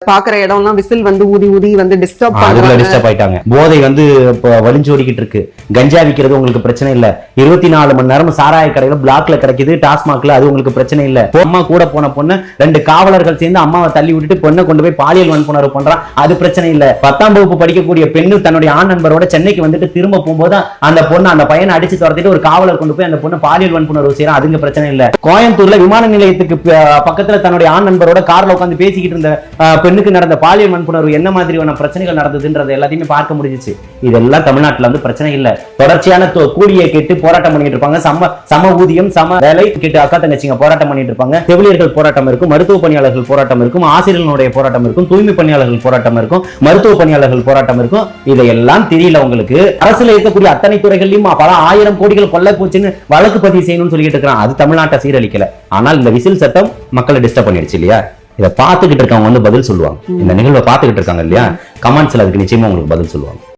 பாக்குற இடம்லாம் விசில் வந்து ஊதி ஊதி வந்து டிஸ்டர்ப் ஆயிட்டாங்க. போதை வந்து வலிஞ்சோடிக்கிட்டு இருக்கு. கஞ்சா விக்கிறது உங்களுக்கு பிரச்சனை இல்ல. 24 மணி நேரம் சாராய கடையில பிளாக்ல கிடைக்குது, டாஸ்மாக்ல, அது உங்களுக்கு பிரச்சனை இல்ல. அம்மா கூட போன பொண்ணு 2 காவலர்கள் சேர்ந்து அம்மாவை தள்ளி விட்டுட்டு பொண்ணை கொண்டு போய் பாலியல் வன்புணர்வு பண்றான், அது பிரச்சனை இல்ல. 10ஆம் வகுப்பு படிக்கக்கூடிய பெண்ணு தன்னுடைய ஆண் நண்பரோட சென்னைக்கு வந்துட்டு திரும்ப போகும்போது அந்த பொண்ணு அந்த பையனை அடிச்சு துரத்திட்டு ஒரு காவலர் கொண்டு போய் அந்த பொண்ணு பாலியல் வன்புணர்வு செய்யறான், அதுங்க பிரச்சனை இல்ல. கோயம்புத்தூர்ல விமான நிலையத்துக்கு பக்கத்துல தன்னுடைய ஆண் நண்பரோட கார்ல உட்காந்து பேசிக்கிட்டு இருந்த பெண்ணுக்கு நடந்த பாலியல் வன்புணர்வு என்ன மாதிரியான பிரச்சனைகள் நடந்ததுன்றது எல்லாத்தையுமே பார்க்க முடிஞ்சிச்சு. இதெல்லாம் தமிழ்நாட்டுல வந்து பிரச்சனை இல்ல. தொடர்ச்சியான கூலியை கேட்டு போராட்டம் பண்ணிட்டு இருப்பாங்க. சம ஊதியம் சம வேலை கேட்டு அக்கா தங்கச்சிங்க போராட்டம் பண்ணிட்டு இருப்பாங்க. செவிலியர்கள் போராட்டம் இருக்கும், மருத்துவ பணியாளர்கள் போராட்டம் இருக்கும், ஆசிரியர்களுடைய போராட்டம் இருக்கும், தூய்மை பணியாளர்கள் போராட்டம் இருக்கும், மருத்துவ பணியாளர்கள் போராட்டம் இருக்கும். இதையெல்லாம் தெரியல உங்களுக்கு. அரசுல இருக்கக்கூடிய அத்தனை துறைகளையும் பல 1000 கோடிகள் கொள்ள போச்சுன்னு வழக்கு பதிவு செய்யணும்னு சொல்லிட்டு இருக்கான். அது தமிழ்நாட்டை சீரழிக்கல. ஆனால் இந்த விசில் சட்டம் மக்களை டிஸ்டர்ப் பண்ணிடுச்சு இல்லையா? இதை பார்த்துக்கிட்டு இருக்கவங்க வந்து பதில் சொல்லுவாங்க. இந்த நிகழ்வை பார்த்துக்கிட்டு இருக்காங்க இல்லையா, கமெண்ட்ஸ்ல அதுக்கு நிச்சயமா உங்களுக்கு பதில் சொல்லுவாங்க.